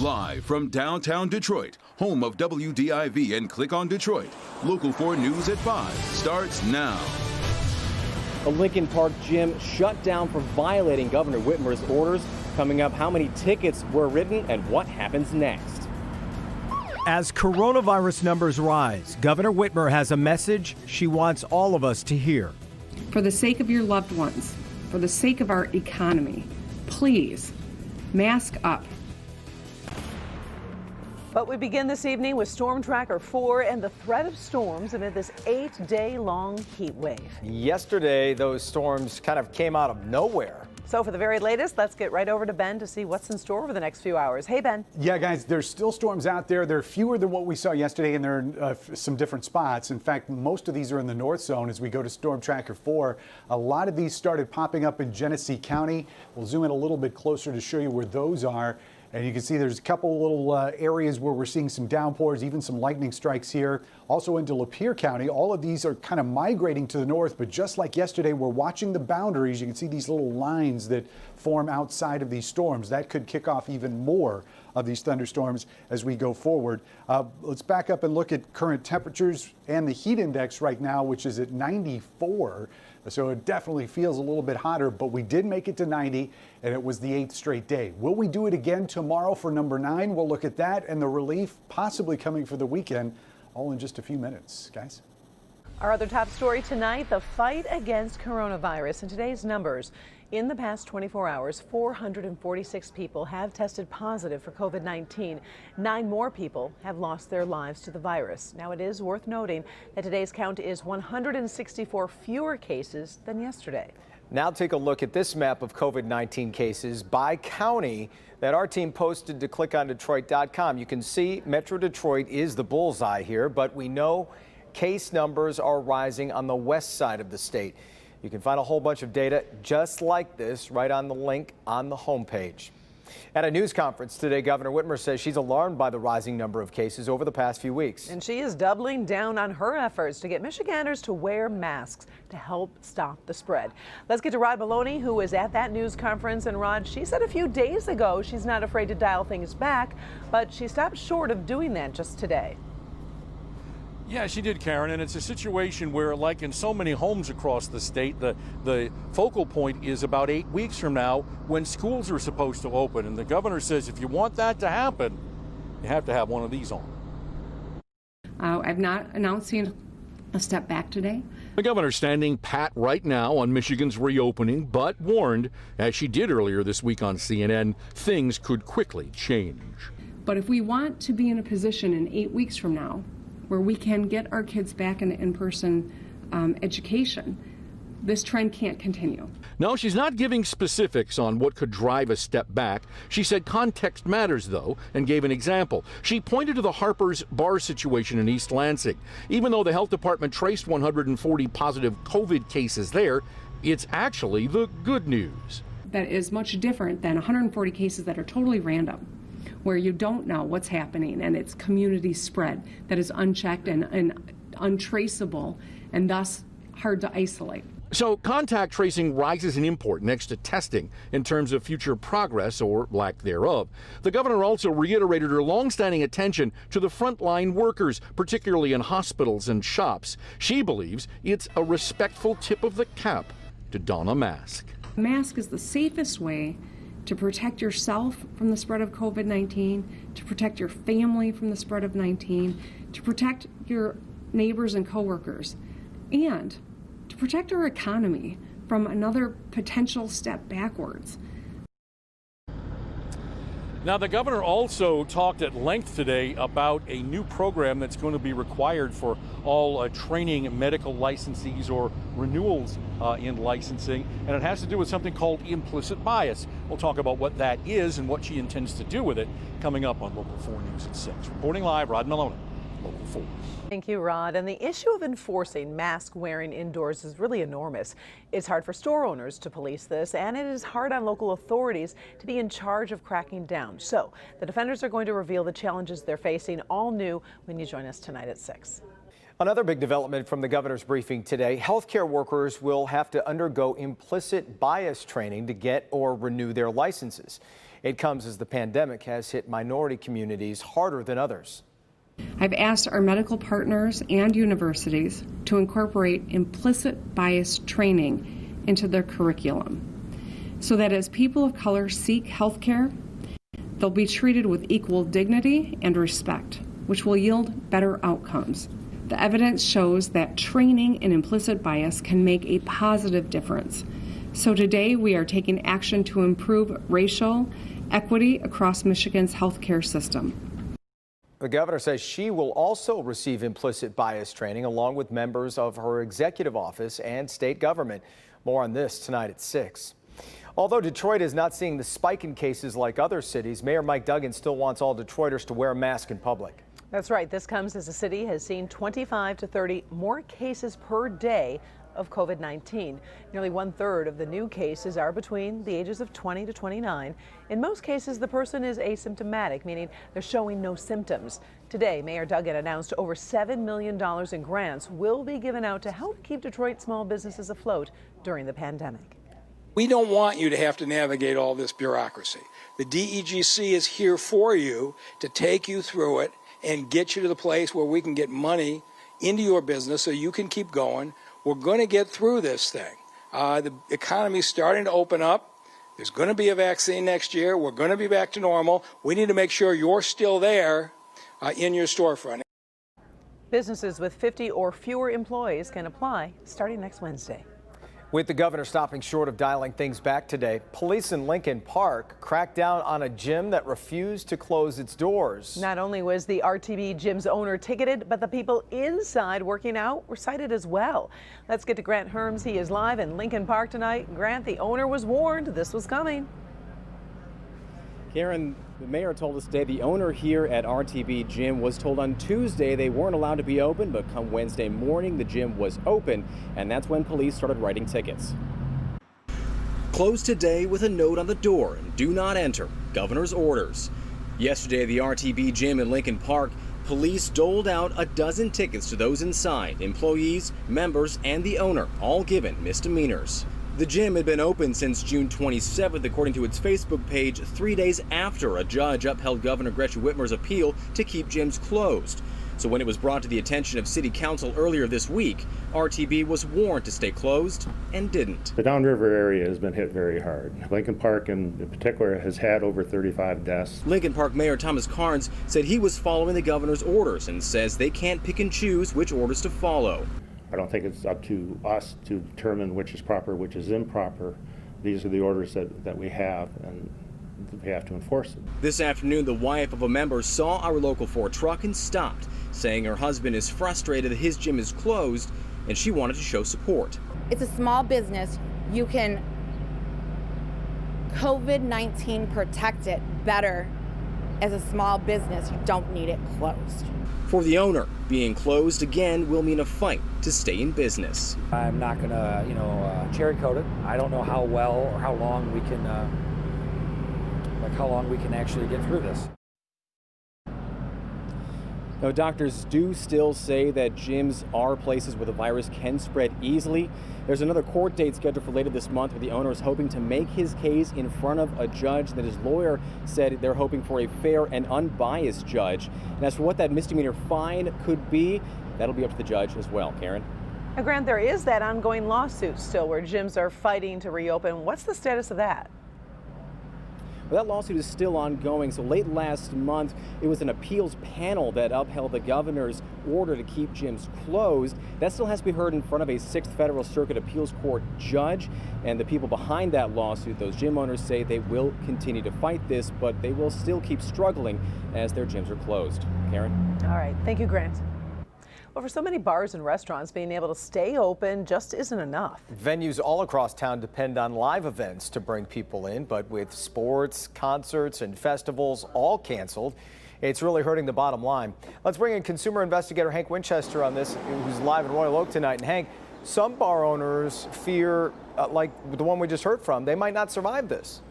Live from downtown Detroit, home of WDIV and Click on Detroit, Local 4 News at 5 starts now. A Lincoln Park gym shut down for violating Governor Whitmer's orders. Coming up, how many tickets were written and what happens next. As coronavirus numbers rise, Governor Whitmer has a message she wants all of us to hear. For the sake of your loved ones, for the sake of our economy, please mask up. But we begin this evening with Storm Tracker 4 and the threat of storms amid this 8-day-long heat wave. Yesterday, those storms kind of came out of nowhere. So for the very latest, let's get right over to Ben to see what's in store over the next few hours. Hey, Ben. Yeah, guys, there's still storms out there. They're fewer than what we saw yesterday, and they're in some different spots. In fact, most of these are in the north zone as we go to Storm Tracker 4. A lot of these started popping up in Genesee County. We'll zoom in a little bit closer to show you where those are. And you can see there's a couple little areas where we're seeing some downpours, even some lightning strikes here. Also into Lapeer County, all of these are kind of migrating to the north, but just like yesterday, we're watching the boundaries. You can see these little lines that form outside of these storms. That could kick off even more of these thunderstorms as we go forward. Let's back up and look at current temperatures and the heat index right now, which is at 94. So it definitely feels a little bit hotter, but we did make it to 90, and it was the 8th straight day. Will we do it again tomorrow for number 9? We'll look at that and the relief possibly coming for the weekend, all in just a few minutes, guys. Our other top story tonight, the fight against coronavirus and today's numbers. In the past 24 hours, 446 people have tested positive for COVID-19. 9 more people have lost their lives to the virus. Now, it is worth noting that today's count is 164 fewer cases than yesterday. Now take a look at this map of COVID-19 cases by county that our team posted to clickondetroit.com. You can see Metro Detroit is the bullseye here, but we know case numbers are rising on the west side of the state. You can find a whole bunch of data just like this right on the link on the homepage. At a news conference today, Governor Whitmer says she's alarmed by the rising number of cases over the past few weeks. And she is doubling down on her efforts to get Michiganders to wear masks to help stop the spread. Let's get to Rod Maloney, who was at that news conference. And Rod, she said a few days ago she's not afraid to dial things back, but she stopped short of doing that just today. Yeah, she did, Karen, and it's a situation where, like in so many homes across the state, the focal point is about 8 weeks from now when schools are supposed to open. And the governor says if you want that to happen, you have to have one of these on. I've not announcing a step back today. The governor standing pat right now on Michigan's reopening, but warned, as she did earlier this week on CNN, things could quickly change. But if we want to be in a position in 8 weeks from now where we can get our kids back into in-person education, this trend can't continue. No, she's not giving specifics on what could drive a step back. She said context matters, though, and gave an example. She pointed to the Harper's Bar situation in East Lansing. Even though the health department traced 140 positive COVID cases there, it's actually the good news. That is much different than 140 cases that are totally random, where you don't know what's happening, and it's community spread that is unchecked and untraceable, and thus hard to isolate. So contact tracing rises in import next to testing in terms of future progress or lack thereof. The governor also reiterated her longstanding attention to the frontline workers, particularly in hospitals and shops. She believes it's a respectful tip of the cap to don a mask. A mask is the safest way to protect yourself from the spread of COVID-19, to protect your family from the spread of 19, to protect your neighbors and coworkers, and to protect our economy from another potential step backwards. Now, the governor also talked at length today about a new program that's going to be required for all training medical licensees or renewals in licensing, and it has to do with something called implicit bias. We'll talk about what that is and what she intends to do with it coming up on Local 4 News at 6. Reporting live, Rod Maloney, Local 4. Thank you, Rod. And the issue of enforcing mask wearing indoors is really enormous. It's hard for store owners to police this, and it is hard on local authorities to be in charge of cracking down. So the defenders are going to reveal the challenges they're facing, all new, when you join us tonight at 6. Another big development from the governor's briefing today, healthcare workers will have to undergo implicit bias training to get or renew their licenses. It comes as the pandemic has hit minority communities harder than others. I've asked our medical partners and universities to incorporate implicit bias training into their curriculum so that as people of color seek health care, they'll be treated with equal dignity and respect, which will yield better outcomes. The evidence shows that training in implicit bias can make a positive difference. So today we are taking action to improve racial equity across Michigan's healthcare system. The governor says she will also receive implicit bias training along with members of her executive office and state government. More on this tonight at 6. Although Detroit is not seeing the spike in cases like other cities, Mayor Mike Duggan still wants all Detroiters to wear a mask in public. That's right. This comes as the city has seen 25 to 30 more cases per day of COVID-19. Nearly 1/3 of the new cases are between the ages of 20 to 29. In most cases, the person is asymptomatic, meaning they're showing no symptoms. Today, Mayor Duggan announced over $7 million in grants will be given out to help keep Detroit small businesses afloat during the pandemic. We don't want you to have to navigate all this bureaucracy. The DEGC is here for you to take you through it and get you to the place where we can get money into your business so you can keep going. We're going to get through this thing. The economy's starting to open up. There's going to be a vaccine next year. We're going to be back to normal. We need to make sure you're still there in your storefront. Businesses with 50 or fewer employees can apply starting next Wednesday. With the governor stopping short of dialing things back today, police in Lincoln Park cracked down on a gym that refused to close its doors. Not only was the RTB gym's owner ticketed, but the people inside working out were cited as well. Let's get to Grant Herms. He is live in Lincoln Park tonight. Grant, the owner was warned this was coming. Karen, the mayor told us today the owner here at RTB Gym was told on Tuesday they weren't allowed to be open, but come Wednesday morning the gym was open, and that's when police started writing tickets. Closed today with a note on the door, do not enter, governor's orders. Yesterday at the RTB Gym in Lincoln Park, police doled out a dozen tickets to those inside, employees, members, and the owner, all given misdemeanors. The gym had been open since June 27th, according to its Facebook page, 3 days after a judge upheld Governor Gretchen Whitmer's appeal to keep gyms closed. So when it was brought to the attention of City Council earlier this week, RTB was warned to stay closed and didn't. The downriver area has been hit very hard. Lincoln Park in particular has had over 35 deaths. Lincoln Park Mayor Thomas Carnes said he was following the governor's orders and says they can't pick and choose which orders to follow. I don't think it's up to us to determine which is proper, which is improper. These are the orders that we have, and we have to enforce them. This afternoon, the wife of a member saw our Local 4 truck and stopped, saying her husband is frustrated that his gym is closed and she wanted to show support. It's a small business. You can COVID-19 protect it better as a small business. You don't need it closed. For the owner, being closed again will mean a fight to stay in business. I'm not going to, cherry coat it. I don't know how well or how long we can, actually get through this. Now, doctors do still say that gyms are places where the virus can spread easily. There's another court date scheduled for later this month where the owner is hoping to make his case in front of a judge that his lawyer said they're hoping for a fair and unbiased judge. And as for what that misdemeanor fine could be, that'll be up to the judge as well. Karen? Now, Grant, there is that ongoing lawsuit still where gyms are fighting to reopen. What's the status of that? Well, that lawsuit is still ongoing. So late last month, it was an appeals panel that upheld the governor's order to keep gyms closed. That still has to be heard in front of a 6th Federal Circuit Appeals Court judge. And the people behind that lawsuit, those gym owners, say they will continue to fight this, but they will still keep struggling as their gyms are closed. Karen? All right. Thank you, Grant. Well, for so many bars and restaurants, being able to stay open just isn't enough. Venues all across town depend on live events to bring people in, but with sports, concerts, and festivals all canceled, it's really hurting the bottom line. Let's bring in consumer investigator Hank Winchester on this, who's live in Royal Oak tonight. And Hank, some bar owners fear, like the one we just heard from, they might not survive this.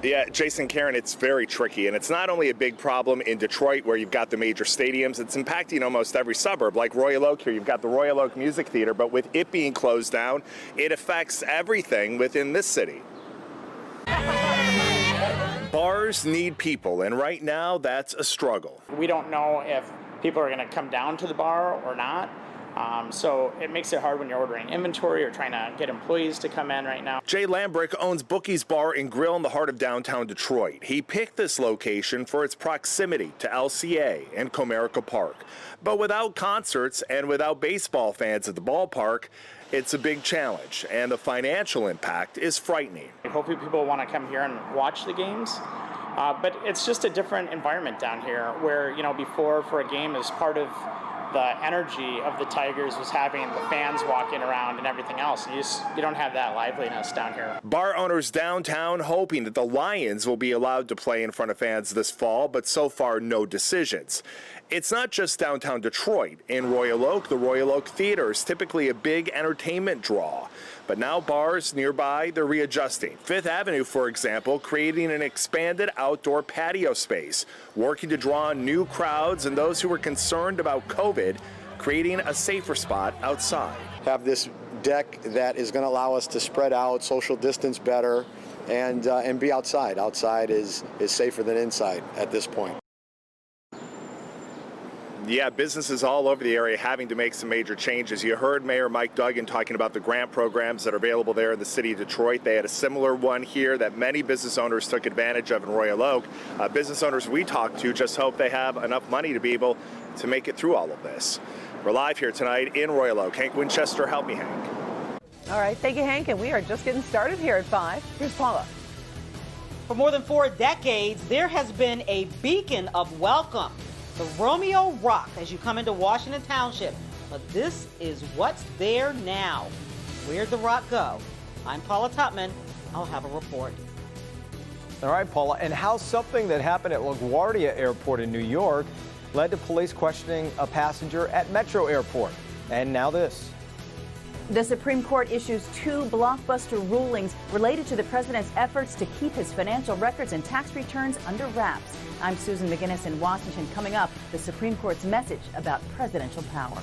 Yeah, Jason, Karen, it's very tricky, and it's not only a big problem in Detroit where you've got the major stadiums, it's impacting almost every suburb. Like Royal Oak here, you've got the Royal Oak Music Theater, but with it being closed down, it affects everything within this city. Bars need people, and right now that's a struggle. We don't know if people are going to come down to the bar or not. So it makes it hard when you're ordering inventory or trying to get employees to come in right now. Jay Lambrick owns Bookie's Bar and Grill in the heart of downtown Detroit. He picked this location for its proximity to LCA and Comerica Park. But without concerts and without baseball fans at the ballpark, it's a big challenge, and the financial impact is frightening. Hopefully people want to come here and watch the games. But it's just a different environment down here where, before for a game is part of the energy of the Tigers was having the fans walking around and everything else. You don't have that liveliness down here. Bar owners downtown hoping that the Lions will be allowed to play in front of fans this fall, but so far no decisions. It's not just downtown Detroit. In Royal Oak, the Royal Oak Theater is typically a big entertainment draw. But now bars nearby, they're readjusting. Fifth Avenue, for example, creating an expanded outdoor patio space, working to draw new crowds and those who were concerned about COVID, creating a safer spot outside. Have this deck that is going to allow us to spread out, social distance better, and be outside. Outside is safer than inside at this point. Yeah, businesses all over the area having to make some major changes. You heard Mayor Mike Duggan talking about the grant programs that are available there in the city of Detroit. They had a similar one here that many business owners took advantage of in Royal Oak. Business owners we talked to just hope they have enough money to be able to make it through all of this. We're live here tonight in Royal Oak. Hank Winchester, help me, Hank. All right, thank you, Hank, and we are just getting started here at 5. Here's Paula. For more than 4 decades, there has been a beacon of welcome, the Romeo Rock, as you come into Washington Township. But this is what's there now. Where'd the rock go? I'm Paula Tutman. I'll have a report. All right, Paula, and how something that happened at LaGuardia Airport in New York led to police questioning a passenger at Metro Airport. And now this. The Supreme Court issues 2 blockbuster rulings related to the president's efforts to keep his financial records and tax returns under wraps. I'm Susan McGinnis in Washington. Coming up, the Supreme Court's message about presidential power.